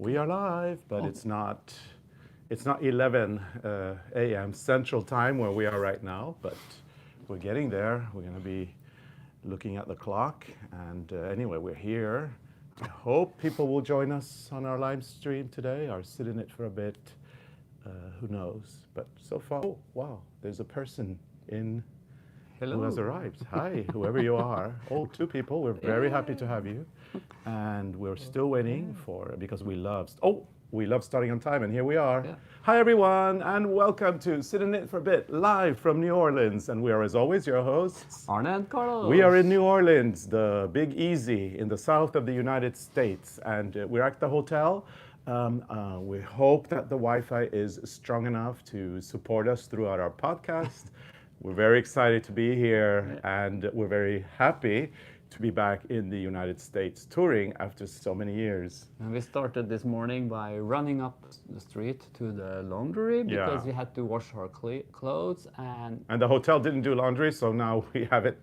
We are live, but it's not 11 a.m. Central Time where we are right now, but we're getting there. We're going to be looking at the clock, and anyway, we're here. I hope people will join us on our live stream today or sit in it for a bit. Who knows? But so far, oh, wow, there's a person who has arrived. Hi, whoever you are. Oh, two people. We're very happy to have you. And we're still waiting because we love starting on time, and here we are. Yeah. Hi, everyone, and welcome to Sit in It for a Bit, live from New Orleans. And we are, as always, your hosts, Arne and Carlos. We are in New Orleans, the Big Easy in the south of the United States, and we're at the hotel. We hope that the Wi-Fi is strong enough to support us throughout our podcast. We're very excited to be here, and we're very happy to be back in the United States touring after so many years. And we started this morning by running up the street to the laundry because we had to wash our clothes. And the hotel didn't do laundry, so now we have it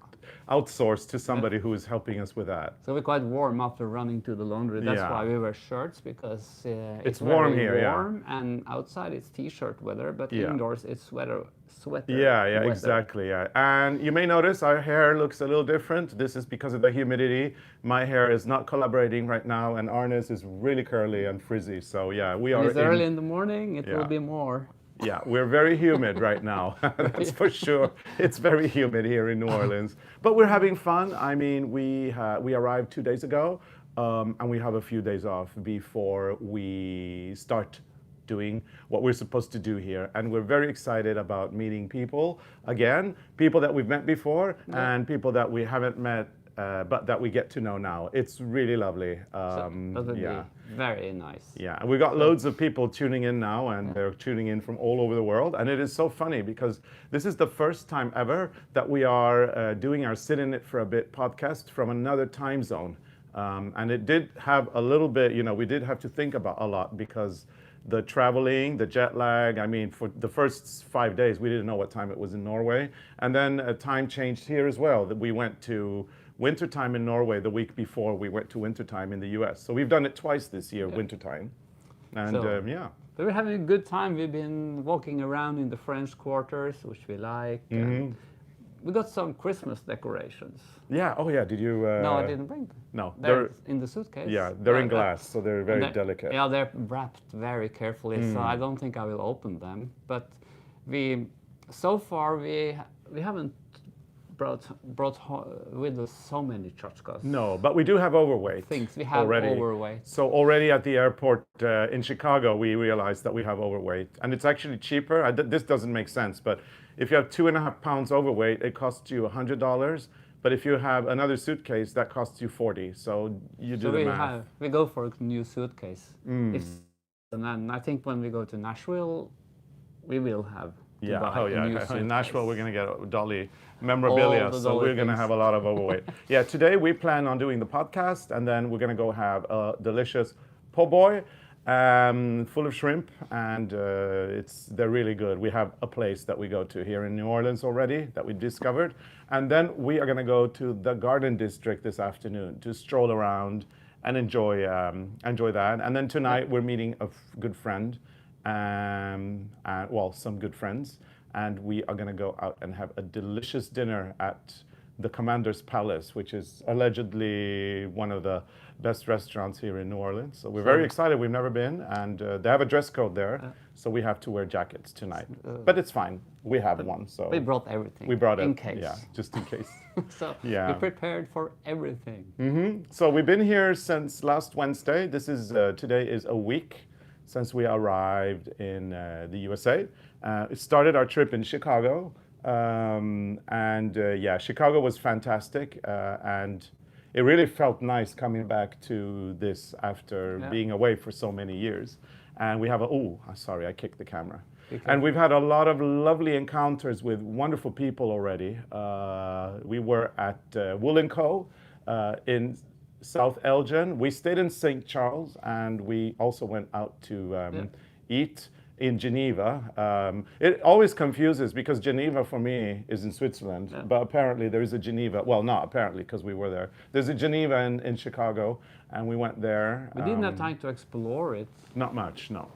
outsourced to somebody who is helping us with that. So we're quite warm after running to the laundry. That's why we wear shirts, because it's warm very here, warm, and outside it's t-shirt weather, but indoors it's sweater weather. Exactly. Yeah. And you may notice our hair looks a little different. This is because of the humidity. My hair is not collaborating right now, and Arne's is really curly and frizzy. So we are. It's early in the morning. It will be more. Yeah, we're very humid right now. That's for sure. It's very humid here in New Orleans, but we're having fun. I mean, we arrived 2 days ago, and we have a few days off before we start doing what we're supposed to do here. And we're very excited about meeting people again, people that we've met before and people that we haven't met, but that we get to know now. It's really lovely. That would be very nice. Yeah, and we've got loads of people tuning in now, and they're tuning in from all over the world. And it is so funny because this is the first time ever that we are doing our Sit in It for a Bit podcast from another time zone. And it did have a little bit, we did have to think about a lot because the traveling, the jet lag, I mean, for the first 5 days, we didn't know what time it was in Norway. And then time changed here as well. That we went to wintertime in Norway the week before we went to wintertime in the US. So we've done it twice this year, wintertime. And But we're having a good time. We've been walking around in the French quarters, which we like. And we got some Christmas decorations. Yeah, oh yeah, did you? No, I didn't bring them. No. They're in the suitcase. Yeah, they're in glass, so they're very delicate. Yeah, they're wrapped very carefully, so I don't think I will open them. But so far we haven't brought with us so many tchotchkes. No, but we do have overweight. Things we have already. Overweight. So already at the airport in Chicago, we realized that we have overweight, and it's actually cheaper. This doesn't make sense, but if you have 2.5 pounds overweight, it costs you $100. But if you have another suitcase, that costs you $40. So you do the math. We go for a new suitcase. And then I think when we go to Nashville, we will have to buy a new suitcase. In Nashville, we're going to get Dolly memorabilia, so we're going to have a lot of overweight. Today we plan on doing the podcast, and then we're going to go have a delicious po' boy. Full of shrimp, and they're really good. We have a place that we go to here in New Orleans already that we discovered, and then we are going to go to the Garden District this afternoon to stroll around and enjoy that. And then tonight we're meeting a good friend, some good friends, and we are going to go out and have a delicious dinner at the Commander's Palace, which is allegedly one of the best restaurants here in New Orleans. So we're very excited. We've never been, and they have a dress code there, so we have to wear jackets tonight. But it's fine. We have one. So we brought everything. We brought it in case. Yeah, just in case. So we prepared for everything. So we've been here since last Wednesday. Today is a week since we arrived in the USA. It started our trip in Chicago. Chicago was fantastic, and it really felt nice coming back to this after being away for so many years. And we have sorry, I kicked the camera. And we've had a lot of lovely encounters with wonderful people already. We were at Wool & Co. In South Elgin. We stayed in St. Charles, and we also went out to eat in Geneva. It always confuses because Geneva for me is in Switzerland, but apparently there is a Geneva. Well, not apparently because we were there. There's a Geneva in Chicago, and we went there. We didn't have time to explore it. Not much, no.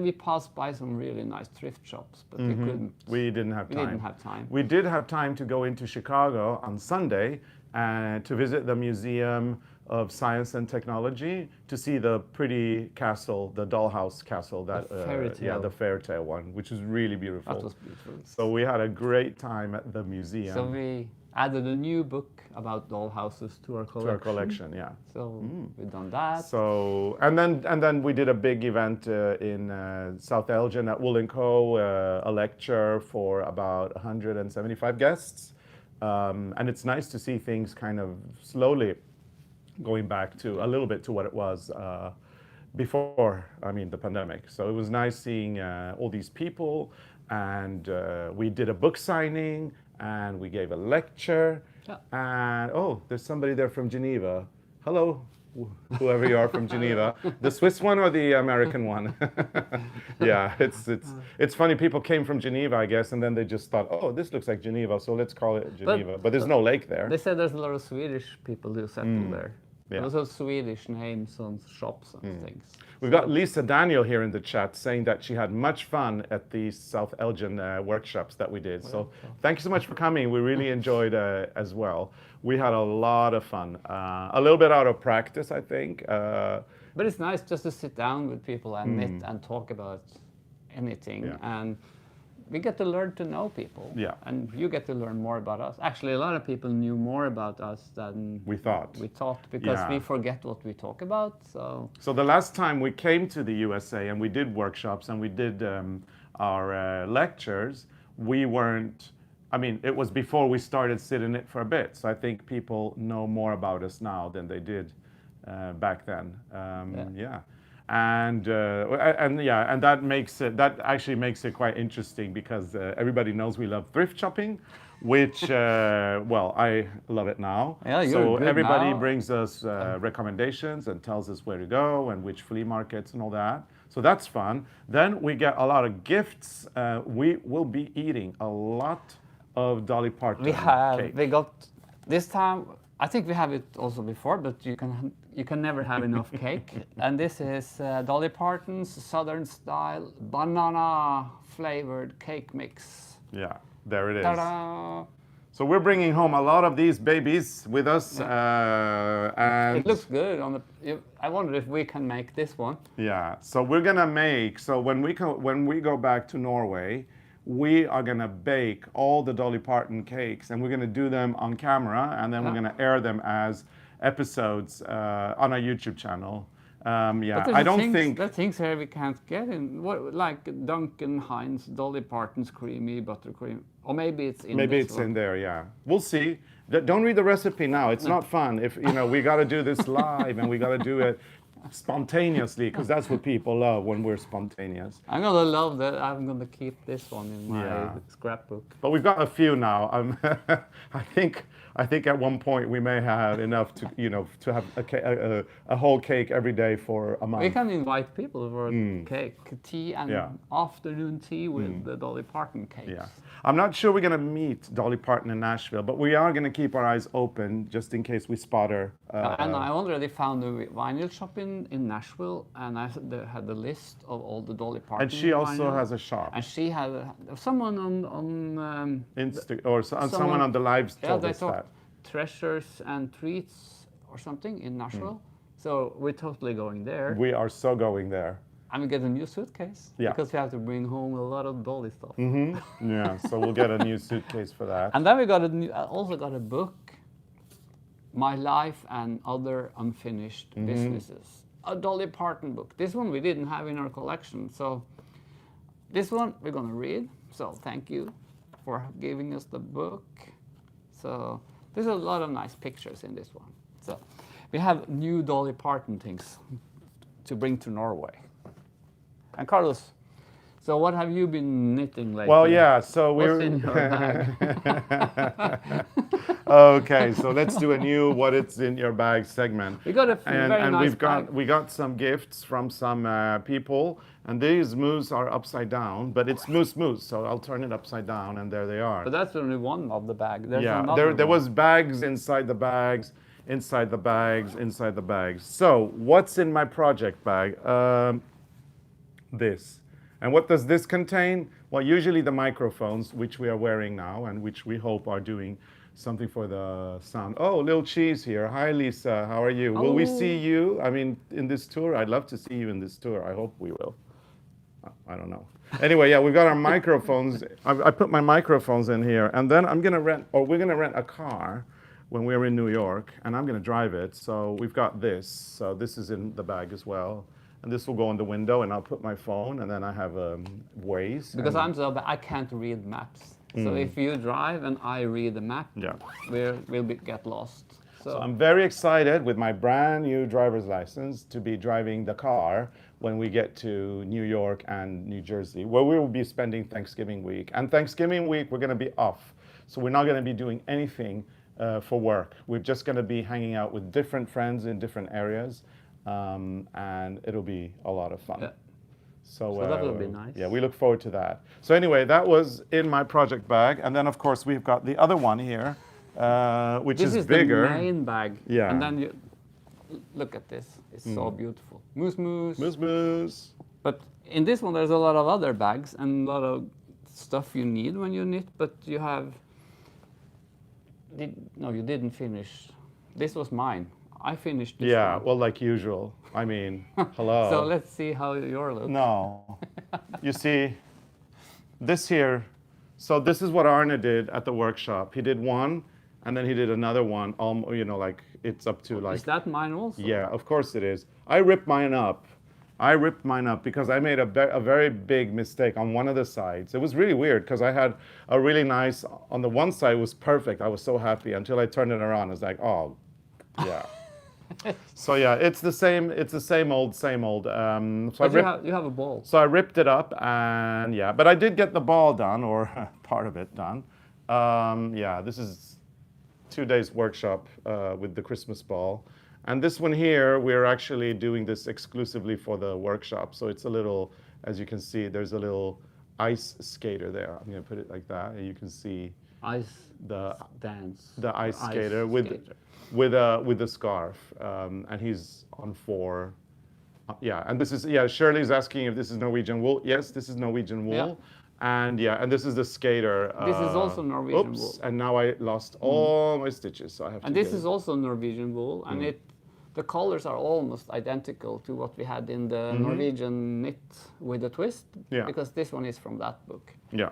We passed by some really nice thrift shops, but we couldn't. We didn't have time. We didn't have time. We did have time to go into Chicago on Sunday and to visit the Museum of Science and Technology to see the pretty castle, the dollhouse castle, that fairy tale. the fairy tale one, which is really beautiful. That was beautiful. So we had a great time at the museum. So we added a new book about dollhouses to our collection. Yeah. So we've done that. So and then we did a big event in South Elgin at Wool & Co. A lecture for about 175 guests, and it's nice to see things kind of slowly going back to a little bit to what it was before. I mean, the pandemic. So it was nice seeing all these people, and we did a book signing, and we gave a lecture. Yeah. And oh, there's somebody there from Geneva. Hello, whoever you are from Geneva. The Swiss one or the American one? Yeah, it's funny. People came from Geneva, I guess, and then they just thought, oh, this looks like Geneva, so let's call it Geneva. But there's no lake there. They said there's a lot of Swedish people who settle there. Yeah. Also Swedish names on shops and things. We've got Lisa Daniel here in the chat saying that she had much fun at the South Elgin workshops that we did. So thank you so much for coming. We really enjoyed as well. We had a lot of fun. A little bit out of practice, I think. But it's nice just to sit down with people and knit and talk about anything. Yeah. And we get to learn to know people. Yeah. And you get to learn more about us. Actually, a lot of people knew more about us than We thought. because Yeah. we forget what we talk about. So the last time we came to the USA and we did workshops and we did our lectures, we weren't, I mean, it was before we started sitting it for a bit. So I think people know more about us now than they did back then. Yeah. And that actually makes it quite interesting because everybody knows we love thrift shopping, which well, I love it now. Yeah, you're so good everybody now. brings us recommendations and tells us where to go and which flea markets and all that. So that's fun. Then we get a lot of gifts. We will be eating a lot of Dolly Parton cake. we got this time. I think we have it also before, but you can never have enough cake. And this is Dolly Parton's Southern style banana flavored cake mix. Yeah, there it is. Ta-da! So we're bringing home a lot of these babies with us, and It looks good on the. I wonder if we can make this one. yeah. So we're gonna make. So when we go back to Norway, we are gonna bake all the Dolly Parton cakes, and we're gonna do them on camera, and then we're gonna air them as episodes on our YouTube channel. Yeah, But I don't think. there are things here we can't get in. What, like Duncan Hines, Dolly Parton's creamy buttercream, or maybe it's in. Maybe this it's one. in there, yeah. We'll see. Don't read the recipe now. It's not fun. If we got to do this live and we got to do it spontaneously because that's what people love when we're spontaneous. I'm gonna love that. I'm gonna keep this one in my Yeah. scrapbook. But we've got a few now. I think at one point we may have enough to have a whole cake every day for a month. We can invite people for cake, tea, and Yeah. afternoon tea with the Dolly Parton cakes. Yeah. I'm not sure we're going to meet Dolly Parton in Nashville, but we are going to keep our eyes open just in case we spot her. And I already found a vinyl shop in Nashville, and they had the list of all the Dolly Parton. And she also vinyl. has a shop. And she had someone on Someone on the live yeah, told they us talked that. treasures and treats or something in Nashville. So we're totally going there. We are so going there. And we get a new suitcase Yeah. because we have to bring home a lot of Dolly stuff. Yeah, so we'll get a new suitcase for that. And then we got also got a book, My Life and Other Unfinished Businesses. A Dolly Parton book. This one we didn't have in our collection. So this one we're going to read. So thank you for giving us the book. So there's a lot of nice pictures in this one. So we have new Dolly Parton things to bring to Norway. And Carlos, so what have you been knitting lately? Well, yeah, so What's we're in your bag? Okay, so let's do a new "What It's in Your Bag" segment. We got a and very and nice we've bag. got some gifts from some people, and these moose are upside down, but it's moose. So I'll turn it upside down, and there they are. But that's only one of the bag. There's Yeah, another there one. was bags inside the bags, inside the bags, inside the bags. So what's in my project bag? This. And what does this contain? Well, usually the microphones, which we are wearing now, and which we hope are doing something for the sound. Oh, little Cheese here. Hi, Lisa. How are you? Will we see you? I mean, in this tour? I'd love to see you in this tour. I hope we will. I don't know. Anyway, yeah, we've got our microphones. I put my microphones in here, and then we're gonna rent a car when we're in New York, and I'm gonna drive it. So we've got this. So this is in the bag as well, and this will go in the window, and I'll put my phone, and then I have Waze. Because and, I'm so bad, I can't read maps. So if you drive and I read the map, yeah. get lost. So I'm very excited with my brand new driver's license to be driving the car when we get to New York and New Jersey, where we will be spending Thanksgiving week. And Thanksgiving week, we're going to be off. So we're not going to be doing anything for work. We're just going to be hanging out with different friends in different areas. And it'll be a lot of fun. Yeah. So that will be nice. Yeah, we look forward to that. So anyway, that was in my project bag. And then, of course, we've got the other one here, which this is bigger. the main bag. Yeah. And then you look at this. It's so beautiful. Moose. Moose. But in this one, there's a lot of other bags and a lot of stuff you need when you knit. But you have... No, you didn't finish. This was mine. I finished this Yeah, one. well, like usual. I mean, hello. So let's see how your look. No. You see, this here, so this is what Arne did at the workshop. He did one, and then he did another one, like it's up to like... Is that mine also? Yeah, of course it is. I ripped mine up. Because I made a very big mistake on one of the sides. It was really weird because I had a really nice, on the one side it was perfect. I was so happy until I turned it around. It's like, oh, yeah. So yeah, it's the same old. But you have a ball. So I ripped it up, and yeah, but I did get the ball done, or part of it done. Yeah, this is 2 days workshop with the Christmas ball. And this one here, we're actually doing this exclusively for the workshop. So it's a little, as you can see, there's a little ice skater there. I'm gonna put it like that, and you can see the ice skater with a scarf, and he's on 4. Yeah, and this is Shirley's asking if this is Norwegian wool. Yes, this is Norwegian wool, and this is the skater. This is also Norwegian wool. Oops, and now I lost all my stitches, so I have to. And this is also Norwegian wool, and the colors are almost identical to what we had in the Norwegian knit with a twist. Yeah. Because this one is from that book. Yeah.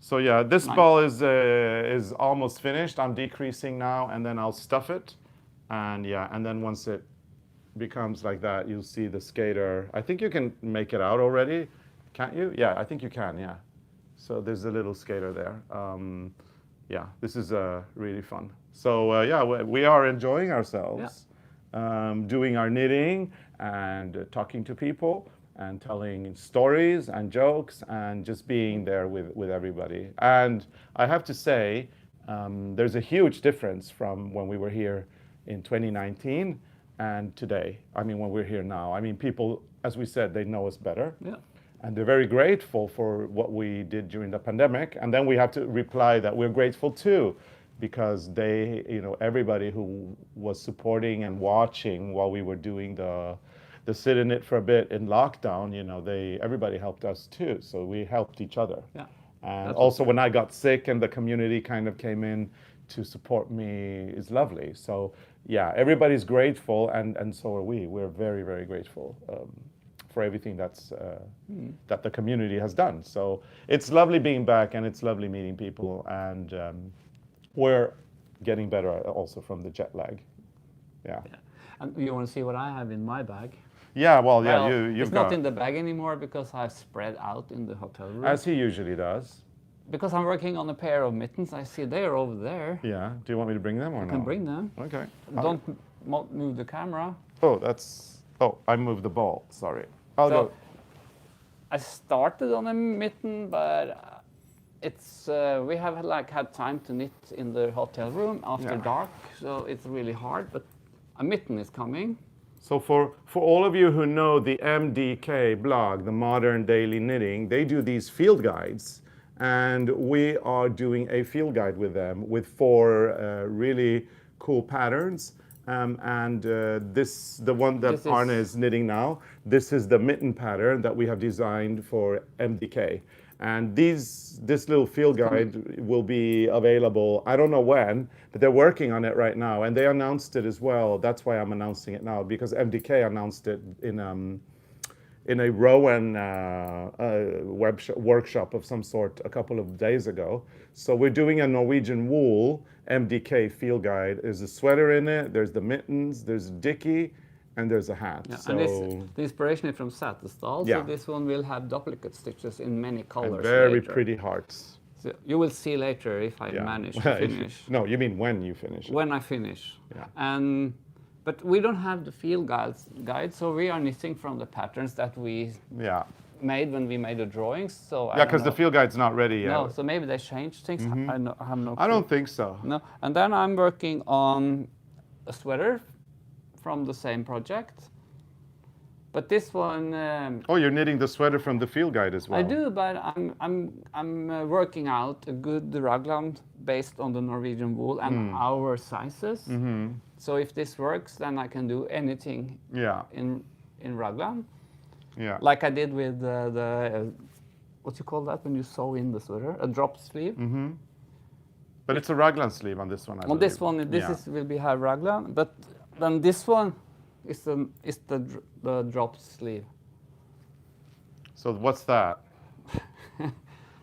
So yeah, this ball is almost finished. I'm decreasing now, and then I'll stuff it, and then once it becomes like that, you'll see the skater. I think you can make it out already, can't you? Yeah, I think you can. Yeah. So there's a little skater there. Yeah, this is really fun. So yeah, we are enjoying ourselves, doing our knitting and talking to people, and telling stories and jokes and just being there with everybody. And I have to say, there's a huge difference from when we were here in 2019 and today. I mean, when we're here now. I mean, people, as we said, they know us better. Yeah. And they're very grateful for what we did during the pandemic. And then we have to reply that we're grateful too, because they, everybody who was supporting and watching while we were doing the sit in it for a bit in lockdown, everybody helped us too. So we helped each other. Yeah. And also when I got sick and the community kind of came in to support me, is lovely. So yeah, everybody's grateful, and so are we. We're very, very grateful for everything that the community has done. So it's lovely being back, and it's lovely meeting people, and we're getting better also from the jet lag. Yeah. And you want to see what I have in my bag? Yeah, well, It's you've not got... in the bag anymore because I've spread out in the hotel room. As he usually does. Because I'm working on a pair of mittens. I see they're over there. Yeah. Do you want me to bring them or no? I can bring them. Okay. Don't move the camera. Oh, I moved the ball. Sorry. Oh, So, no. I started on a mitten, but it's we have like had time to knit in the hotel room after Yeah. dark, so it's really hard. But a mitten is coming. So for all of you who know the MDK blog, the Modern Daily Knitting, they do these field guides, and we are doing a field guide with them with 4 really cool patterns. The one that This is- Arne is knitting now, this is the mitten pattern that we have designed for MDK. And this little field guide will be available, I don't know when, but they're working on it right now. And they announced it as well. That's why I'm announcing it now, because MDK announced it in a Rowan workshop of some sort a couple of days ago. So we're doing a Norwegian wool MDK field guide. There's a sweater in it, there's the mittens, there's a dicky, and there's a hat. Yeah, So, and the inspiration is from Satterstall, Yeah. so this one will have duplicate stitches in many colors. and very later. pretty hearts. So you will see later if I Yeah. manage to If you- finish. No, you mean when you finish it. When I finish. Yeah. And but we don't have the field guide, so we are knitting from the patterns that we Yeah. made when we made the drawings. So Yeah, because the field guide's not ready yet. no, so maybe they changed things. I have no. I clue. don't think so. No, and then I'm working on a sweater from the same project. But this one, Oh, you're knitting the sweater from the field guide as well. I do, but I'm working out a good raglan based on the Norwegian wool and our sizes. So if this works, then I can do anything Yeah, in raglan, yeah. like I did with the what you call that when you sew in the sweater, a drop sleeve. But it's a raglan sleeve on this one, I On this believe. one, this Yeah. is will be high raglan, but then this one is the drop sleeve. So what's that?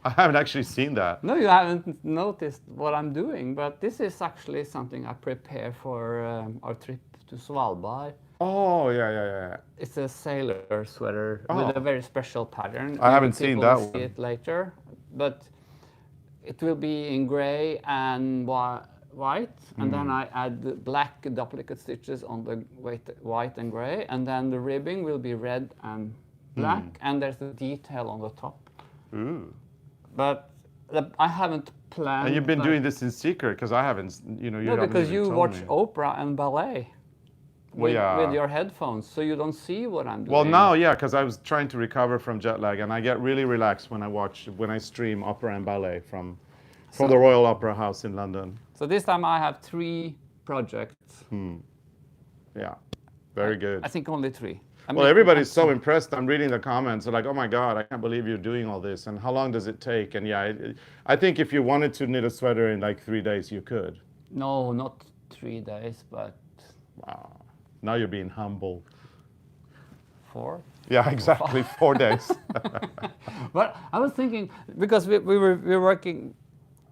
I haven't actually seen that. No, you haven't noticed what I'm doing, but this is actually something I prepare for our trip to Svalbard. Oh, yeah, yeah, yeah. It's a sailor sweater Oh. with a very special pattern. I haven't Maybe seen people that will see one. it later, but it will be in gray and white, and then I add the black duplicate stitches on the white and gray, and then the ribbing will be red and black, and there's a detail on the top. Ooh. But I haven't planned. And you've been like- doing this in secret, because I haven't, you No, haven't because even you told watch me. opera and ballet Well, yeah. with your headphones, so you don't see what I'm doing. Well, now, yeah, because I was trying to recover from jet lag, and I get really relaxed when I stream opera and ballet from the Royal Opera House in London. So this time I have 3 projects. Yeah, very good. I think only 3. I Well, mean, everybody's so impressed. I'm reading the comments. They're like, "Oh my God, I can't believe you're doing all this." And how long does it take? And yeah, I think if you wanted to knit a sweater in like 3 days, you could. No, not 3 days, but Wow. Now you're being humble. 4. Yeah, exactly. 4 days. But I was thinking, because we were working,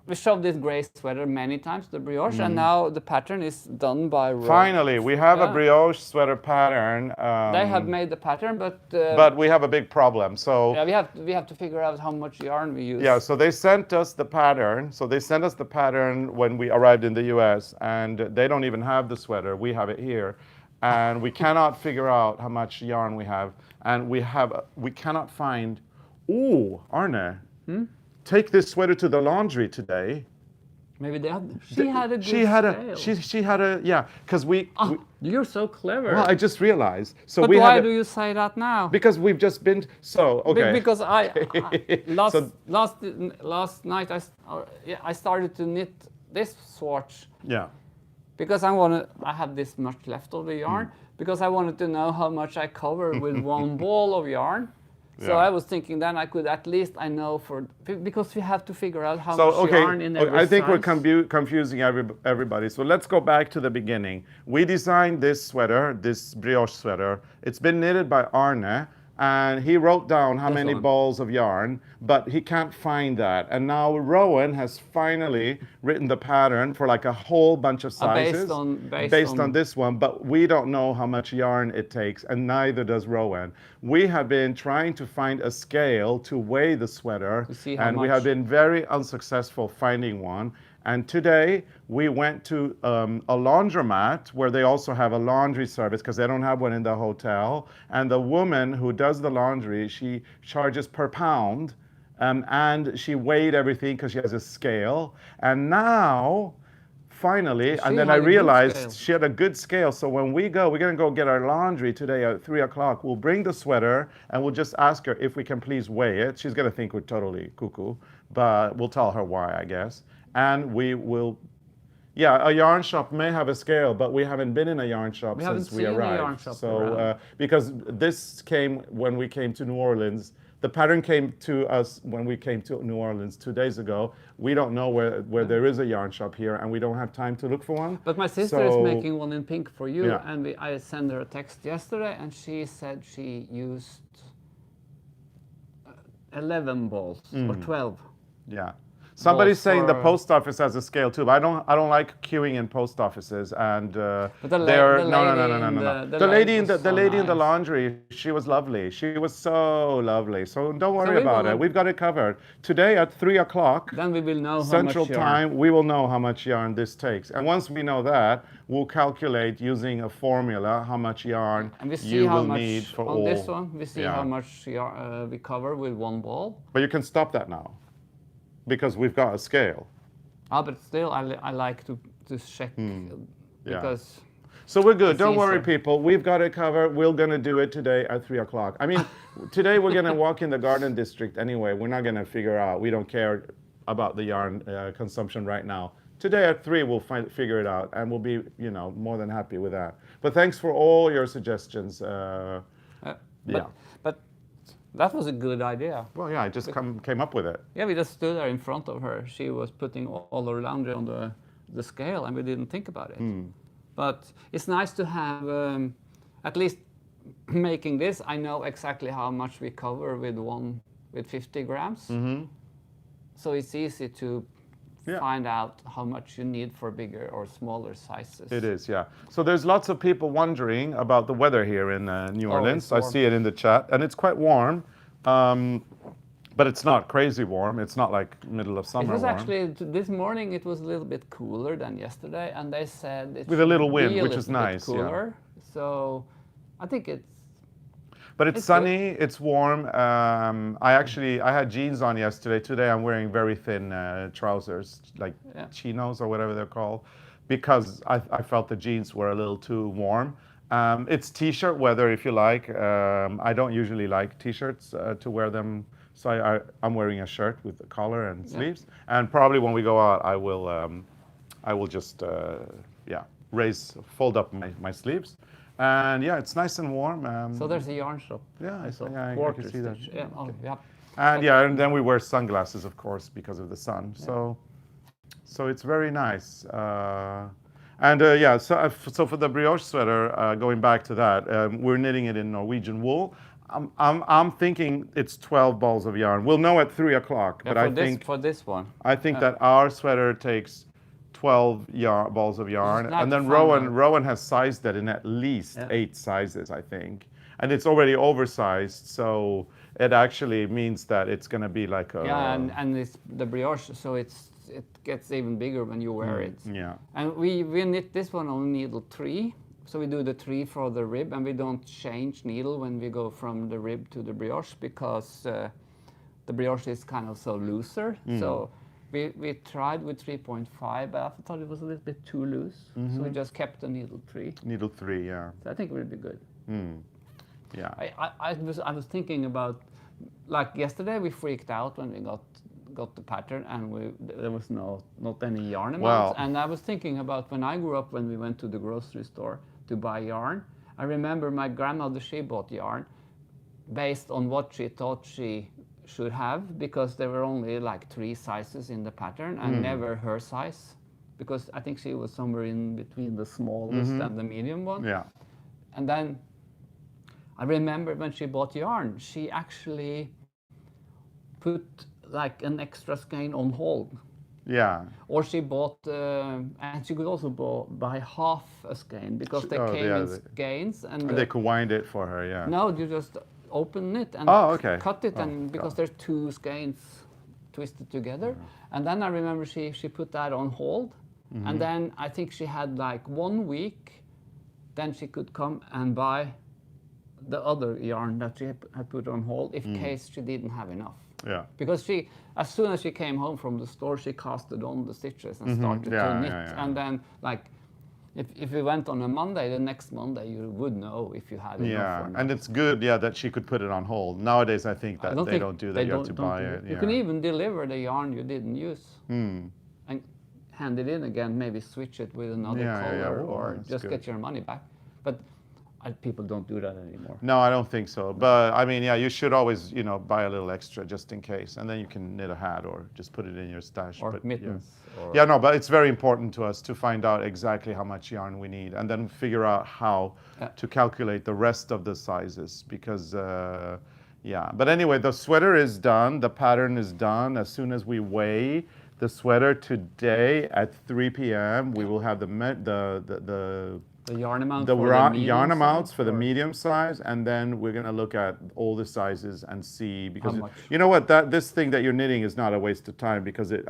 we showed this gray sweater many times, the brioche, and now the pattern is done by Finally, we have a Yeah. brioche sweater pattern. They have made the pattern, but But we have a big problem. So yeah, we have to figure out how much yarn we use. yeah, so they sent us the pattern. So they sent us the pattern when we arrived in the US, and they don't even have the sweater. We have it here. And we cannot figure out how much yarn we have. And we cannot find, ooh, Arne, take this sweater to the laundry today. Maybe they had. She had a good She had a, yeah, because we, You're so clever. well, I just realized. So but we why had do you say that now? because we've just been, so, okay. Because So- last night I started to knit this swatch Yeah. because I have this much left of the yarn because I wanted to know how much I cover with one ball of yarn. So Yeah. I was thinking then I could at least I know because we have to figure out how So, much okay, yarn in every I think we're size. confusing everybody. So let's go back to the beginning. We designed this sweater, this brioche sweater. It's been knitted by Arne, and he wrote down how This many one. balls of yarn, but he can't find that. And now Rowan has finally written the pattern for like a whole bunch of sizes based on this one, but we don't know how much yarn it takes, and neither does Rowan. We have been trying to find a scale to weigh the sweater, To see how and we have much. been very unsuccessful finding one. And today we went to a laundromat where they also have a laundry service because they don't have one in the hotel. And the woman who does the laundry, she charges per pound. And she weighed everything because she has a scale. And now, finally, She and then had I a good realized scale. she had a good scale. So when we're going to go get our laundry today at 3 o'clock, we'll bring the sweater and we'll just ask her if we can please weigh it. She's going to think we're totally cuckoo, but we'll tell her why, I guess. And we will, yeah, a yarn shop may have a scale, but we haven't been in a yarn shop We haven't since we seen a arrived. yarn shop So, around. because this came when we came to New Orleans. The pattern came to us when we came to New Orleans 2 days ago. We don't know where there is a yarn shop here, and we don't have time to look for one. But my sister is So, making one in pink for you, Yeah. and I sent her a text yesterday, and she said she used 11 balls or 12. Yeah. Somebody's balls saying the for- post office has a scale too, but I don't like queuing in post offices. And But the they're the no, no, no, lady no, no, in no, the- no. the The lady lady in was the so lady in the nice. laundry, she was lovely. She was so lovely. So don't worry we about will- it. We've got it covered. Today at 3 o'clock Then we will know Central how much yarn. Time, we will know how much yarn this takes. And once we know that, we'll calculate using a formula how much yarn And we see you how will much need for on all. this one. We see Yeah. how much we cover with one ball. But you can stop that now because we've got a scale. But still, I like to check because So we're good. It's Don't worry, easier. people. We've got it covered. We're going to do it today at 3 o'clock. I mean, today we're going to walk in the garden district anyway. We're not going to figure out. We don't care about the yarn consumption right now. Today at 3, we'll figure it out, and we'll be, more than happy with that. But thanks for all your suggestions. Yeah. But that was a good idea. Well, yeah, I just came up with it. Yeah, we just stood there in front of her. She was putting all her laundry on the scale, and we didn't think about it. But it's nice to have, at least making this, I know exactly how much we cover with 50 grams. So it's easy to Yeah. find out how much you need for bigger or smaller sizes. It is, yeah. So there's lots of people wondering about the weather here in New Orleans. it's I warm. see it in the chat, and it's quite warm, but it's not crazy warm. It's not like middle of It summer was warm. actually, this morning it was a little bit cooler than yesterday, and they said it With a little should wind, be a which is little bit nice, yeah. cooler. So I think it's, But it's It's good. sunny, it's warm. I had jeans on yesterday. Today I'm wearing very thin trousers, like Yeah. chinos or whatever they're called, because I felt the jeans were a little too warm. It's t-shirt weather if you like. I don't usually like t-shirts to wear them, so I'm wearing a shirt with a collar and sleeves. And probably when we go out, I will just fold up my sleeves. And yeah, it's nice and warm. so there's a yarn shop. Yeah, I saw I quarter can see that. stitch. Yeah, oh, yeah. And then we wear sunglasses, of course, because of the sun. So it's very nice. So for the brioche sweater, going back to that, we're knitting it in Norwegian wool. I'm thinking it's 12 balls of yarn. We'll know at 3 o'clock, Yeah, but for this one. I think that our sweater takes 12 balls of yarn, nice and to then find out. Rowan has sized it in at least 8 sizes, I think, and it's already oversized, so it actually means that it's going to be like a And it's the brioche, so it gets even bigger when you wear it. yeah. And we knit this one on needle 3. So we do the 3 for the rib, and we don't change needle when we go from the rib to the brioche, because the brioche is kind of so looser. So we tried with 3.5, but I thought it was a little bit too loose. So we just kept the needle 3. Needle 3, yeah. So I think it will be good. Yeah. I was thinking about, like yesterday we freaked out when we got the pattern, and there was not any yarn amounts. Well- And I was thinking about when I grew up, when we went to the grocery store to buy yarn. I remember my grandmother, she bought yarn based on what she thought she should have, because there were only like 3 sizes in the pattern, and never her size, because I think she was somewhere in between the smallest and the medium one. Yeah. And then I remember when she bought yarn, she actually put like an extra skein on hold. Yeah. Or she bought, and she could also buy half a skein, because they came in skeins. And They could wind it for her, yeah. no, you just open it and okay. cut it, Oh, and because there's 2 skeins twisted together. And then I remember she put that on hold, and then I think she had like 1 week, then she could come and buy the other yarn that she had put on hold, in case she didn't have enough. Yeah. Because she, as soon as she came home from the store, she casted on the stitches and started Yeah, to knit. yeah, yeah. And then, like, if we went on a Monday, the next Monday you would know if you had enough Yeah, or not. and it's good, yeah, that she could put it on hold. Nowadays, I think that they don't do that. You have to buy it. You can even deliver the yarn you didn't use and hand it in again, maybe switch it with another color Oh, or that's just good. get your money back. But people don't do that anymore. No, I don't think so. But I mean, yeah, you should always, buy a little extra just in case, and then you can knit a hat or just put it in your stash. Or but, mittens. Yeah. Or Yeah, no, but it's very important to us to find out exactly how much yarn we need, and then figure out how to calculate the rest of the sizes. Because, yeah. But anyway, the sweater is done. The pattern is done. As soon as we weigh the sweater today at 3 p.m., we will have the yarn amount the for the medium yarn amounts size, for the or medium size, and then we're gonna look at all the sizes and see, because much? you know what, this thing that you're knitting is not a waste of time, because it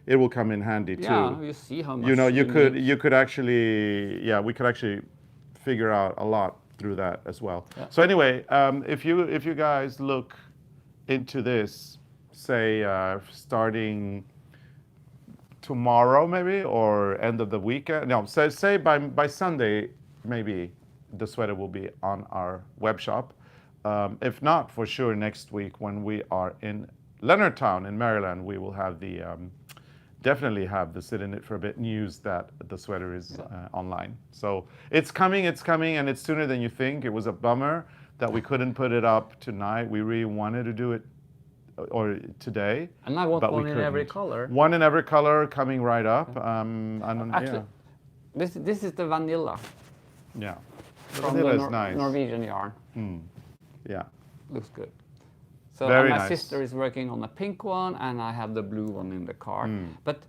will come in handy too. Yeah, you see how much You need. you could actually, yeah, we could actually figure out a lot through that as well. Yeah. So anyway, if you guys look into this, say starting tomorrow maybe, or end of the weekend. No, say by Sunday maybe the sweater will be on our web shop. If not, for sure next week when we are in Leonardtown in Maryland, we will have definitely have the Sit in It for a Bit news that the sweater is online. So it's coming, and it's sooner than you think. It was a bummer that we couldn't put it up tonight. We really wanted to do it or today. And I want but one we in every couldn't. color. One in every color coming right up. Actually, this is the vanilla yeah. from Vanilla the is nice. Norwegian yarn. Yeah. Looks good. So Very my nice. sister is working on a pink one, and I have the blue one in the car. But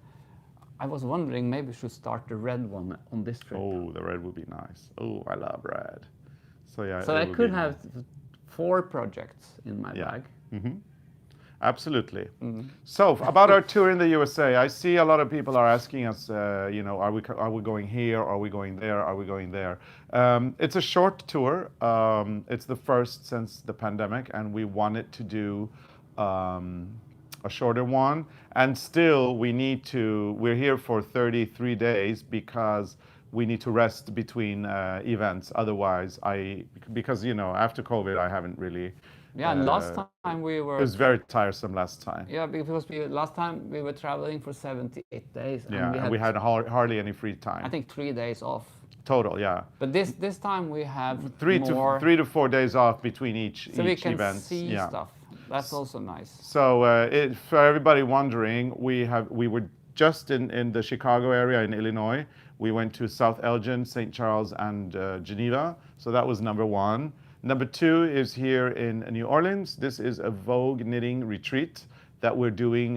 I was wondering, maybe we should start the red one on this trip. Oh, the red would be nice. Oh, I love red. So yeah. So it I would could be have 4 projects in my Yeah. bag. Absolutely. So about our tour in the USA, I see a lot of people are asking us, are we going here? Are we going there? Are we going there? It's a short tour. It's the first since the pandemic, and we wanted to do a shorter one. And still, we're here for 33 days because we need to rest between events. Otherwise, because after COVID, I haven't really. Yeah, and last time we were. It was very tiresome last time. Yeah, because last time we were traveling for 78 days. Yeah, and we had hardly any free time. I think 3 days off. Total, yeah. But this time we have 3 more, to 4 days off between each so we can event. see stuff. That's also nice. So for everybody wondering, we were just in the Chicago area in Illinois. We went to South Elgin, St. Charles, and Geneva. So that was number 1. Number 2 is here in New Orleans. This is a Vogue knitting retreat that we're doing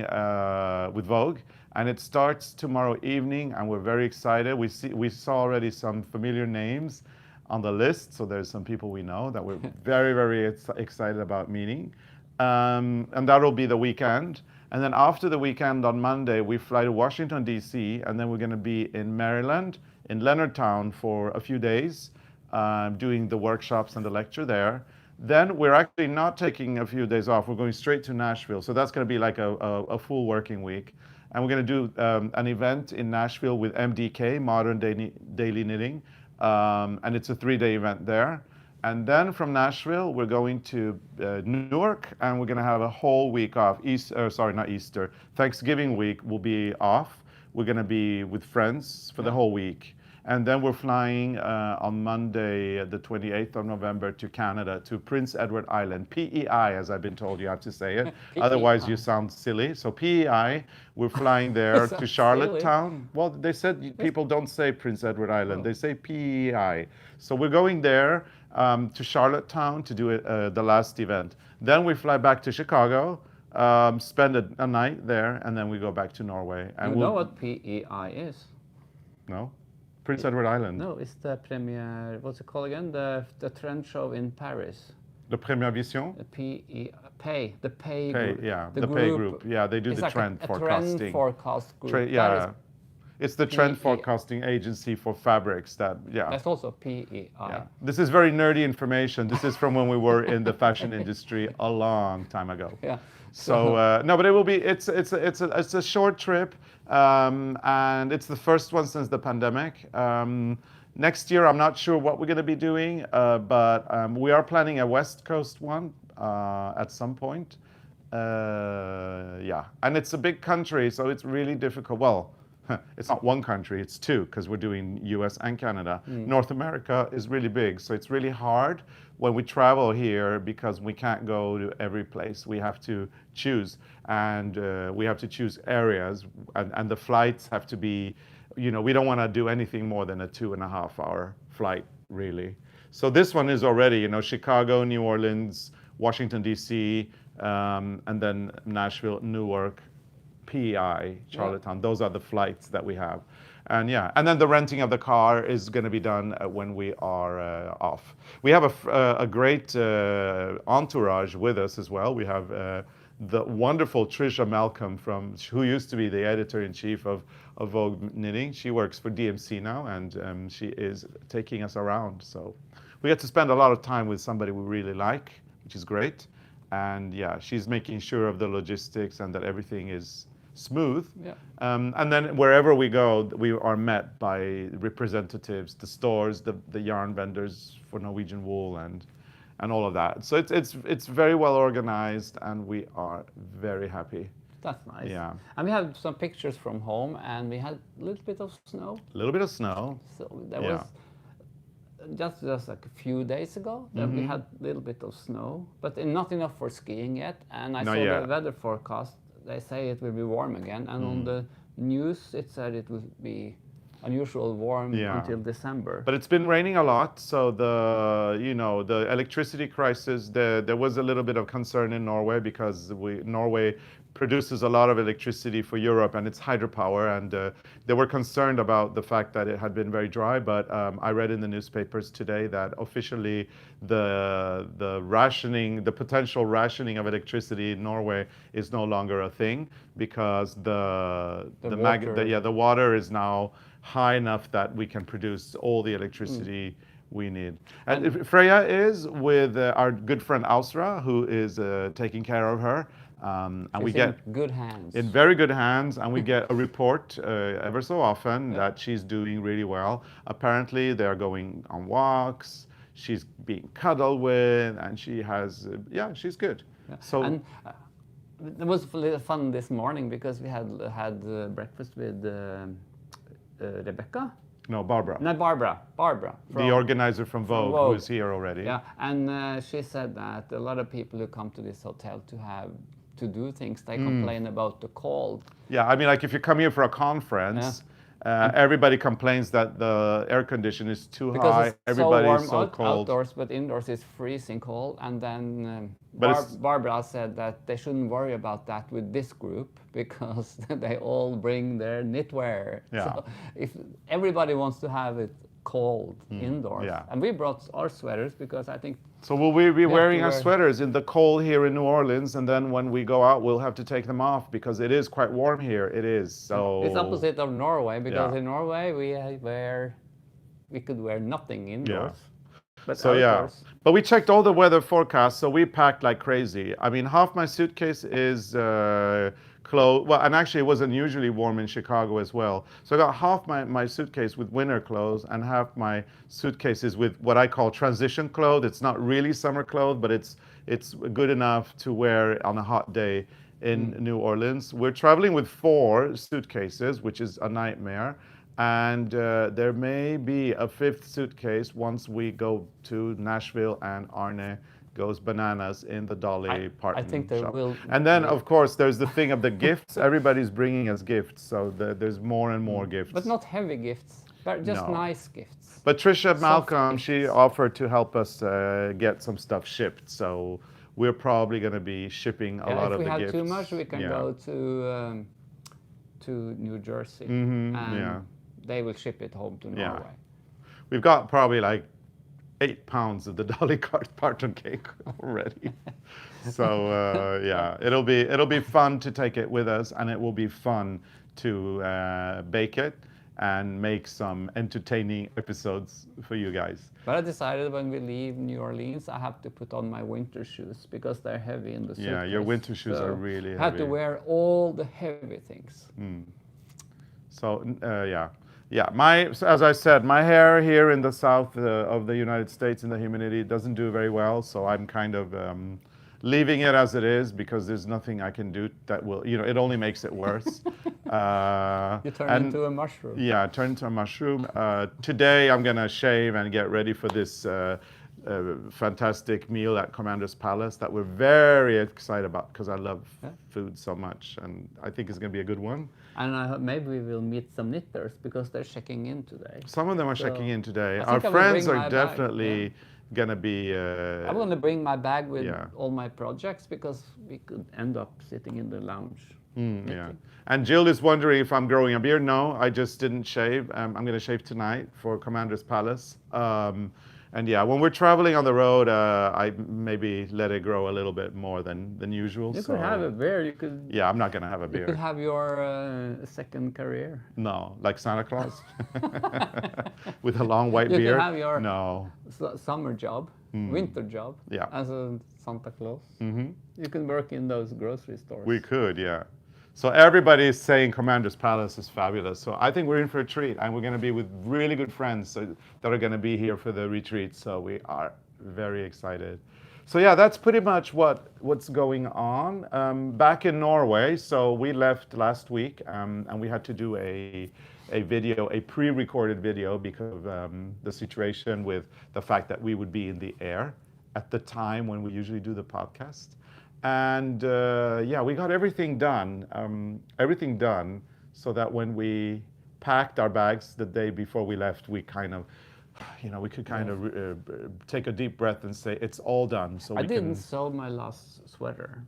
with Vogue, and it starts tomorrow evening, and we're very excited. We saw already some familiar names on the list, so there's some people we know that we're very, very excited about meeting. And that'll be the weekend. And then after the weekend on Monday, we fly to Washington, D.C., and then we're going to be in Maryland, in Leonardtown for a few days, doing the workshops and the lecture there. Then we're actually not taking a few days off. We're going straight to Nashville. So that's going to be like a full working week. And we're going to do an event in Nashville with MDK, Modern Daily Knitting. And it's a 3-day event there. And then from Nashville, we're going to Newark, and we're going to have a whole week off. Thanksgiving week will be off. We're going to be with friends for the whole week. And then we're flying on Monday, the 28th of November, to Canada, to Prince Edward Island. PEI, as I've been told, you have to say it. Otherwise, you sound silly. So PEI, we're flying there to Charlottetown. Silly. Well, they said people don't say Prince Edward Island. They say PEI. So we're going there to Charlottetown to do the last event. Then we fly back to Chicago, spend a night there, and then we go back to Norway. And you know what PEI is? No? Prince Edward Island. No, it's the premiere. What's it called again? The trend show in Paris. The Première Vision. The Pay Pay group. Yeah, the Pay group. Yeah, they do the like trend a forecasting. Trend forecast group. Yeah. It's the trend PEI. forecasting agency for fabrics that, yeah. That's also PEI. Yeah. This is very nerdy information. This is from when we were in the fashion industry a long time ago. Yeah. So no, but it will be. It's a short trip, and it's the first one since the pandemic. Next year, I'm not sure what we're going to be doing, but we are planning a West Coast one at some point. Yeah, and it's a big country, so it's really difficult. Well, it's not one country, it's two, because we're doing US and Canada. North America is really big, so it's really hard when we travel here because we can't go to every place. We have to choose, and we have to choose areas, and the flights have to be, you know, we don't want to do anything more than a 2.5 hour flight, really. So this one is already, you know, Chicago, New Orleans, Washington, D.C., and then Nashville, Newark, PEI, Charlottetown. Those are the flights that we have. And yeah, and then the renting of the car is going to be done when we are off. We have a great entourage with us as well. We have the wonderful Trisha Malcolm, who used to be the editor-in-chief of Vogue Knitting. She works for DMC now, and she is taking us around. So we get to spend a lot of time with somebody we really like, which is great. And yeah, she's making sure of the logistics and that everything is smooth. Yeah. And then wherever we go, we are met by representatives, the stores, the yarn vendors for Norwegian wool, and all of that. So it's very well organized, and we are very happy. That's nice. Yeah. And we have some pictures from home, and we had a little bit of snow. A little bit of snow. So there Yeah. was just like a few days ago that we had a little bit of snow, but not enough for skiing yet. And I Not saw yet. the weather forecast. They say it will be warm again, and on the news it said it would be unusual warm Yeah. until December. But it's been raining a lot, so the electricity crisis, there was a little bit of concern in Norway because Norway produces a lot of electricity for Europe, and it's hydropower, and they were concerned about the fact that it had been very dry. But I read in the newspapers today that officially the potential rationing of electricity in Norway is no longer a thing, because the water is now high enough that we can produce all the electricity we need. And Freya is with our good friend Ausra, who is taking care of her. And we She's in get good hands. in very good hands, and we get a report ever so often that she's doing really well. Apparently, they're going on walks. She's being cuddled with, and she has, she's good. Yeah. So. And it was a little fun this morning because we had breakfast with Rebecca. No, Barbara. No, Barbara. The organizer from Vogue, Vogue. who is here already. Yeah, and she said that a lot of people who come to this hotel to do things, they complain about the cold. Yeah, I mean, like if you come here for a conference, everybody complains that the air condition is too Because high. it's Everybody so warm is so cold. outdoors, but indoors it's freezing cold. And then But Barbara said that they shouldn't worry about that with this group because they all bring their knitwear. Yeah. So if everybody wants to have it cold indoors, yeah. and we brought our sweaters because I think. So will we be wearing to our wear- sweaters in the cold here in New Orleans, and then when we go out, we'll have to take them off because it is quite warm here. It is. So It's opposite of Norway because Yeah. in Norway we could wear nothing indoors. But So outdoors, but we checked all the weather forecasts, so we packed like crazy. I mean, half my suitcase is clothes. Well, and actually it was unusually warm in Chicago as well. So I got half my suitcase with winter clothes and half my suitcases with what I call transition clothes. It's not really summer clothes, but it's good enough to wear on a hot day in New Orleans. We're traveling with 4 suitcases, which is a nightmare. And there may be a 5th suitcase once we go to Nashville and Arne goes bananas in the Dolly Parton I think there shop. will. And then, of course, there's the thing of the gifts. Everybody's bringing us gifts, so there's more and more gifts. But not heavy gifts, but just No. nice gifts. But Trisha Malcolm, gifts. she offered to help us get some stuff shipped, so we're probably going to be shipping a lot of the gifts. If we have too much, we can go to New Jersey, and they will ship it home to Norway. We've got probably like 8 pounds of the Dolly Parton cake already. So yeah, it'll be fun to take it with us, and it will be fun to bake it and make some entertaining episodes for you guys. But I decided when we leave New Orleans, I have to put on my winter shoes because they're heavy in the suitcase. Yeah, your winter shoes are really heavy. I have to wear all the heavy things. So yeah. Yeah, so as I said, my hair here in the south of the United States in the humidity doesn't do very well. So I'm kind of leaving it as it is because there's nothing I can do that will, it only makes it worse. You turn into a mushroom. Yeah, turn into a mushroom. Today I'm gonna shave and get ready for this fantastic meal at Commander's Palace that we're very excited about because I love food so much, and I think it's gonna be a good one. And I hope maybe we will meet some knitters because they're checking in today. Some of them are checking in today. I Our think I will friends bring are my definitely bag, gonna be. I'm going to bring my bag with Yeah. all my projects because we could end up sitting in the lounge. Yeah. And Jill is wondering if I'm growing a beard. No, I just didn't shave. I'm going to shave tonight for Commander's Palace. And yeah, when we're traveling on the road, I maybe let it grow a little bit more than usual. You could have a beard. You could. Yeah, I'm not going to have a You beard. could have your second career. No, like Santa Claus with a long white You beard. could have your No. summer job, winter job, Yeah. as a Santa Claus. You can work in those grocery stores. We could, yeah. So everybody is saying Commander's Palace is fabulous. So I think we're in for a treat, and we're going to be with really good friends that are going to be here for the retreat. So we are very excited. So yeah, that's pretty much what's going on. Back in Norway, so we left last week, and we had to do a video, a pre-recorded video because of the situation with the fact that we would be in the air at the time when we usually do the podcast. And yeah, we got everything done so that when we packed our bags the day before we left, we kind of, we could kind of take a deep breath and say, it's all done. So I didn't sew my last sweater.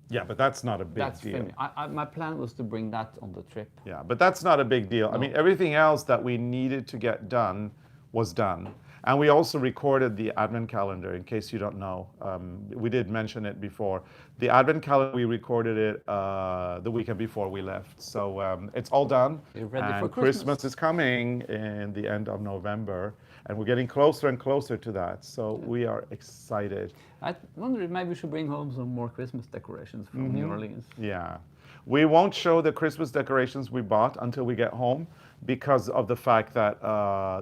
Yeah, but that's not a big That's deal. finished. My plan was to bring that on the trip. Yeah, but that's not a big deal. No. I mean, everything else that we needed to get done was done. And we also recorded the Advent calendar, in case you don't know. We did mention it before. The Advent calendar, we recorded it the weekend before we left. So it's all done. You're ready and for Christmas. is coming in the end of November. And we're getting closer and closer to that. So we are excited. I wonder if maybe we should bring home some more Christmas decorations from New Orleans. Yeah. We won't show the Christmas decorations we bought until we get home because of the fact that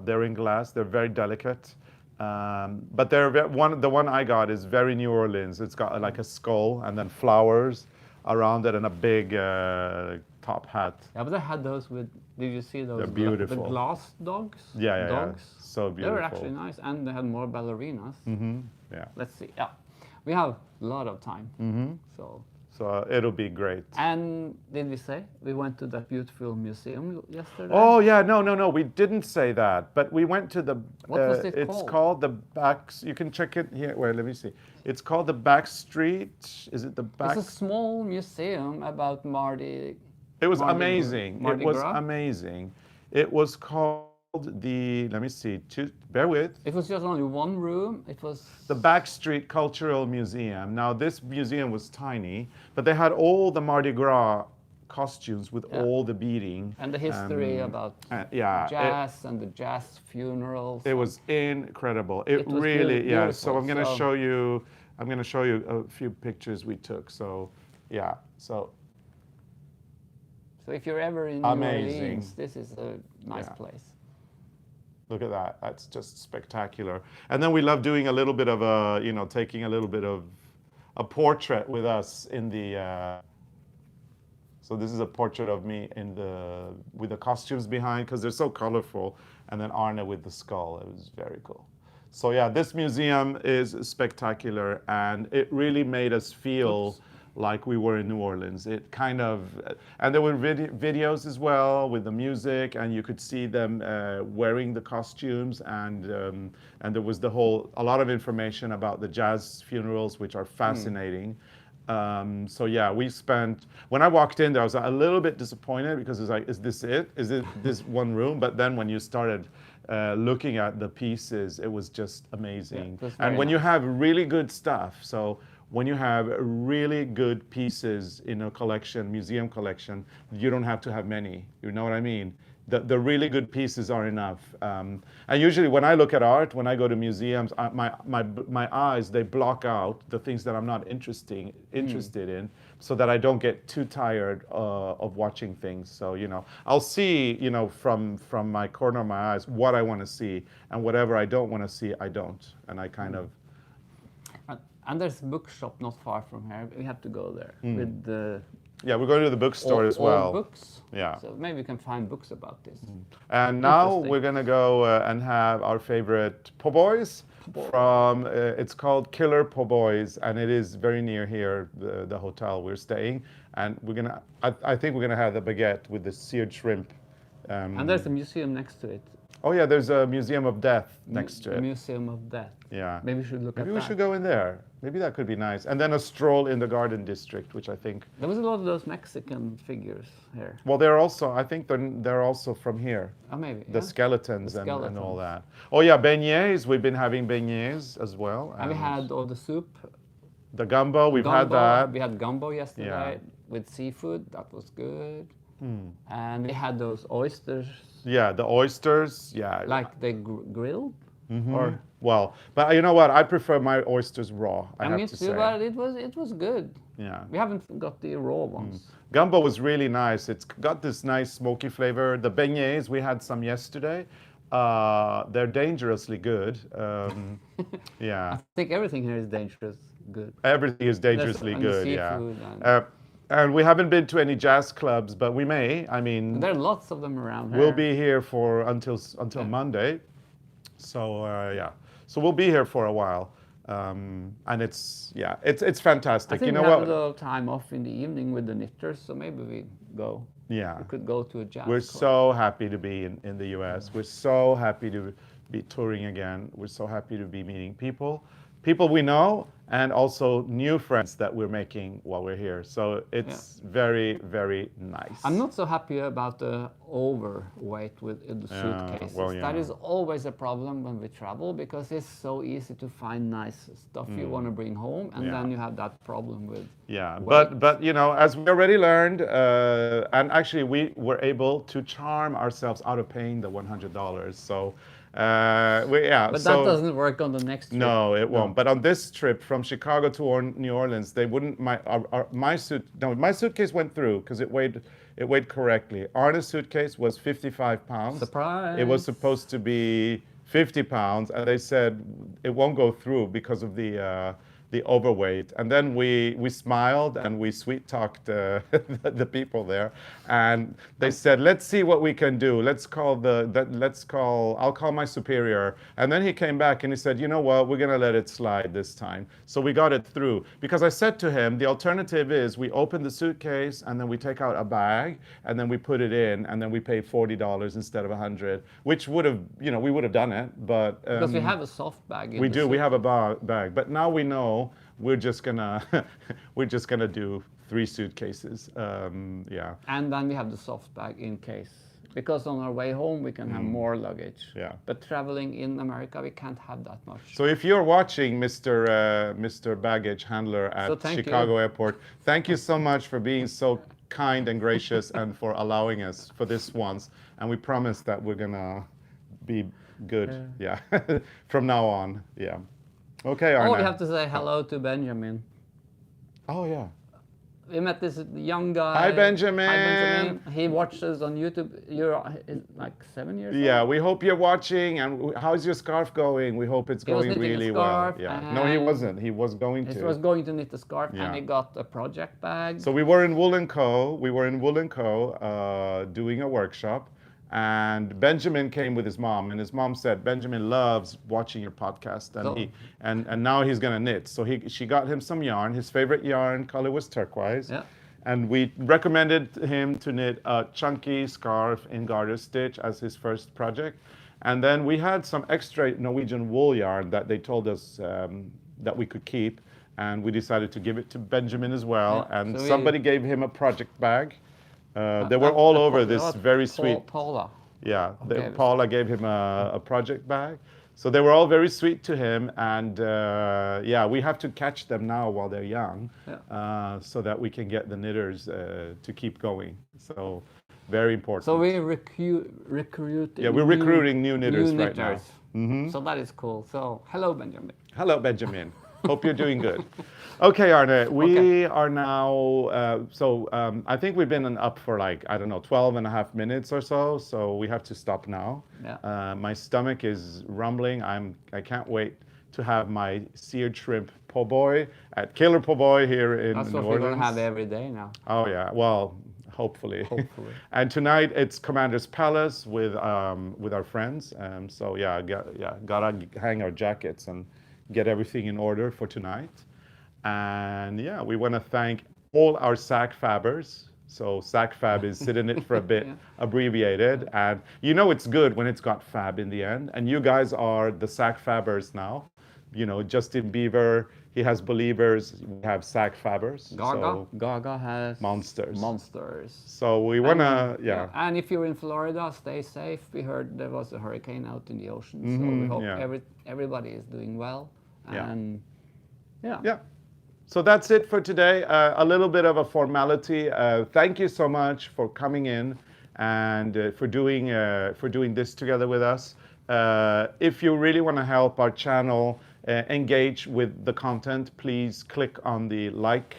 they're in glass. They're very delicate. But the one I got is very New Orleans. It's got like a skull and then flowers around it and a big top hat. Yeah, but I had those with, did you see those? They're beautiful. The glass dogs? Yeah. Dogs. So They beautiful. were actually nice, and they had more ballerinas. Yeah. Let's see. Yeah, we have a lot of time. So it'll be great. And did we say we went to that beautiful museum yesterday? Oh yeah, no, we didn't say that. But we went to the. What was it it's called? called the back. You can check it here. Wait, let me see. It's called the Back Street. Is it the Back? It's a small museum about Mardi. It was Mardi amazing. Mardi It was Gras? amazing. It was called the. Let me see. Bear with. It was just only one room. It was The Backstreet Cultural Museum. Now, this museum was tiny, but they had all the Mardi Gras costumes with all the beading. and the history about yeah, jazz and the jazz funerals. it was incredible. It was really, yeah. beautiful, So I'm going to so- show you. I'm going to show you a few pictures we took. So, yeah. So So if you're ever in New Amazing. Orleans, this is a nice Yeah. place. look at that. That's just spectacular. And then we love doing a little bit of a, taking a little bit of a portrait with us in the. So this is a portrait of me with the costumes behind because they're so colorful, and then Arne with the skull. It was very cool. So yeah, this museum is spectacular, and it really made us feel like we were in New Orleans. It kind of, and there were videos as well with the music, and you could see them wearing the costumes, and there was a lot of information about the jazz funerals, which are fascinating. So yeah, when I walked in there, I was a little bit disappointed because it was like, is this it? Is it this one room? But then when you started looking at the pieces, it was just amazing. it was And very when you nice. have really good stuff, so when you have really good pieces in a collection, museum collection, you don't have to have many. You know what I mean? The really good pieces are enough. And usually when I look at art, when I go to museums, my eyes, they block out the things that I'm not interested in, so that I don't get too tired of watching things. So, I'll see, from my corner of my eyes what I want to see, and whatever I don't want to see, I don't. And I kind of, And there's a bookshop not far from here. We have to go there with the yeah, we're going to the bookstore as old well. books. Yeah. So maybe we can find books about this. And now Interesting. we're gonna go and have our favorite po' boys from. It's called Killer Po' Boys, and it is very near here, the hotel we're staying. And we're gonna. I think we're gonna have the baguette with the seared shrimp. And there's a museum next to it. Oh yeah, there's a Museum of Death next to it. Museum of Death. Yeah. Maybe we should look Maybe at we that. should go in there. Maybe that could be nice. And then a stroll in the Garden District, which I think. There was a lot of those Mexican figures here. Well, they're also. I think they're also from here. Oh, maybe. The yeah. skeletons, The and all skeletons. that. Oh yeah, beignets. We've been having beignets as well. And we had all the soup. the gumbo. We've had Gumbo. that. We had gumbo yesterday Yeah. with seafood. That was good. And we had those oysters, Yeah, the oysters. Yeah. like they grilled. Or Well, but you know what? I prefer my oysters raw. I have me to too, say. but it was good. Yeah. We haven't got the raw ones. Gumbo was really nice. It's got this nice smoky flavor. The beignets, we had some yesterday. They're dangerously good. Yeah. I think everything here is dangerous good. Everything is dangerously and the good. Yeah. seafood and- And we haven't been to any jazz clubs, but we may. I mean, There are lots of them around here. we'll be here for until Monday. So yeah, so we'll be here for a while, and it's fantastic. I think You know we have what? a little time off in the evening with the knitters, so maybe we go. Yeah, We could go to a jazz we're club. so happy to be in the U.S. We're so happy to be touring again. We're so happy to be meeting people we know, and also new friends that we're making while we're here. So it's very, very nice. I'm not so happy about the overweight with the suitcases. well, yeah. That is always a problem when we travel because it's so easy to find nice stuff you want to bring home, and Yeah. then you have that problem with. Yeah, weight. but as we already learned, and actually we were able to charm ourselves out of paying the $100. So, But that doesn't work on the next trip. No, it won't. But on this trip from Chicago to New Orleans, they wouldn't. My suitcase went through because it weighed correctly. Arne's suitcase was 55 pounds. Surprise! It was supposed to be 50 pounds, and they said it won't go through because of the overweight. And then we smiled and we sweet talked the people there, and they said, let's see what we can do. I'll call my superior. And then he came back and he said, you know what, we're gonna let it slide this time. So we got it through, because I said to him, the alternative is we open the suitcase and then we take out a bag and then we put it in and then we pay $40 instead of $100, which would have, we would have done it, but Because we have a soft bag. In we the do. We suit. have a bag, but now we know we're just gonna do 3 suitcases. Yeah. And then we have the soft bag in case. Because on our way home we can have more luggage. Yeah. But traveling in America we can't have that much. So if you're watching, Mr. Baggage Handler at thank Chicago you. Airport, thank you so much for being so kind and gracious and for allowing us for this once. And we promise that we're gonna be good. Yeah. From now on. Yeah. Okay, Arne. Oh, we have to say hello to Benjamin. Oh yeah. We met this young guy. Hi, Benjamin. Hi, Benjamin. He watches on YouTube. You're like 7 years old? Yeah, we hope you're watching. And how's your scarf going? We hope it's He was going knitting a really scarf well. Yeah. No, he and wasn't. He was going He to. was going to knit a scarf Yeah. and he got a project bag. So we were in Wool & Co. Doing a workshop. And Benjamin came with his mom, and his mom said Benjamin loves watching your podcast, and Oh. and now he's gonna knit. So she got him some yarn. His favorite yarn color was turquoise. Yeah. And we recommended him to knit a chunky scarf in garter stitch as his first project. And then we had some extra Norwegian wool yarn that they told us that we could keep, and we decided to give it to Benjamin as well. Yeah, And so somebody gave him a project bag. They were all over this very sweet. Paula. Yeah, Okay. Paula gave him a project bag. So they were all very sweet to him, and yeah, we have to catch them now while they're young, so that we can get the knitters to keep going. So very important. So we're recruiting. Yeah, we're recruiting new knitters right now. So that is cool. So hello, Benjamin. Hello, Benjamin. Hope you're doing good. Okay, Arne, we are now, I think we've been up for like, I don't know, 12 and a half minutes or so. So we have to stop now. Yeah. My stomach is rumbling. I can't wait to have my seared shrimp po' boy at Killer Po' Boy here in That's New what Orleans. we're gonna have every day now. Oh yeah, well, hopefully. Hopefully. And tonight it's Commander's Palace with our friends. So yeah, gotta hang our jackets and get everything in order for tonight. And yeah, we want to thank all our SAC fabbers. So SAC fab is sitting it for a bit, abbreviated. And you know it's good when it's got fab in the end. And you guys are the SAC fabbers now. You know, Justin Bieber, he has Believers, we have SAC fabbers. Gaga has Monsters. So we want to, yeah. And if you're in Florida, stay safe. We heard there was a hurricane out in the ocean. So we hope everybody is doing well. And yeah. So that's it for today. A little bit of a formality. Thank you so much for coming in and for doing this together with us. If you really want to help our channel engage with the content, please click on the like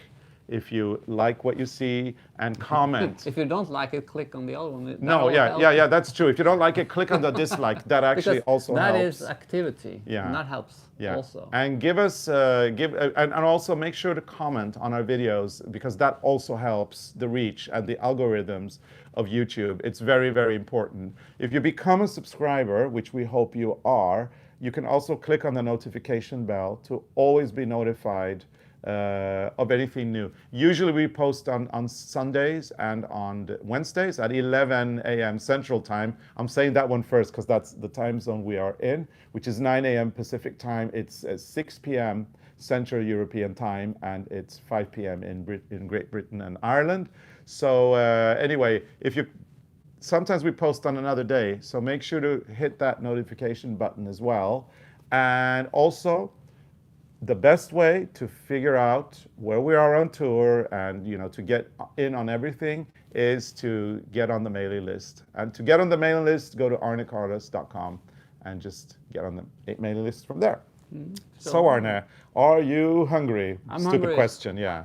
if you like what you see, and comment. If you don't like it, click on the other one. Yeah, that's true. If you don't like it, click on the dislike. That actually also helps. That is activity. Yeah. And that helps also. And give us, and also make sure to comment on our videos, because that also helps the reach and the algorithms of YouTube. It's very, very important. If you become a subscriber, which we hope you are, you can also click on the notification bell to always be notified of anything new. Usually we post on Sundays and on Wednesdays at 11 a.m. Central Time. I'm saying that one first because that's the time zone we are in, which is 9 a.m. Pacific Time. It's 6 p.m. Central European Time, and it's 5 p.m. in Great Britain and Ireland. So anyway, sometimes we post on another day, so make sure to hit that notification button as well. And also, the best way to figure out where we are on tour and to get in on everything is to get on the mailing list. And to get on the mailing list, go to arnecarlos.com and just get on the mailing list from there. So Arne, are you hungry? I'm Stupid hungry. question, yeah.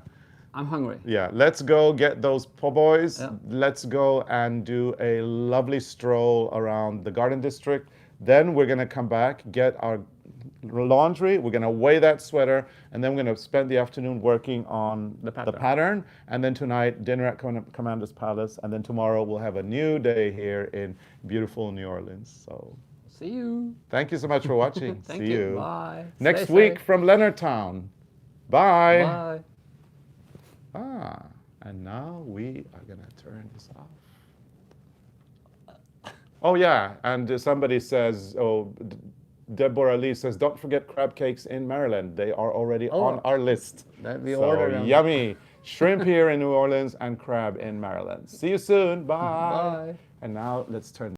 I'm hungry. Yeah, let's go get those po' boys. Yeah. Let's go and do a lovely stroll around the Garden District. Then we're gonna come back, get our laundry, we're gonna weigh that sweater, and then we're gonna spend the afternoon working on the pattern. And then tonight, dinner at Commander's Palace, and then tomorrow we'll have a new day here in beautiful New Orleans. So see you. thank you so much for watching. Thank See you. Bye. Next Stay week safe. from Leonardtown. Bye. Bye. And now we are gonna turn this off. Oh yeah, and somebody says, Deborah Lee says, don't forget crab cakes in Maryland. They are already on our list. That we ordered them. Yummy. Shrimp here in New Orleans and crab in Maryland. See you soon. Bye. Bye. And now let's turn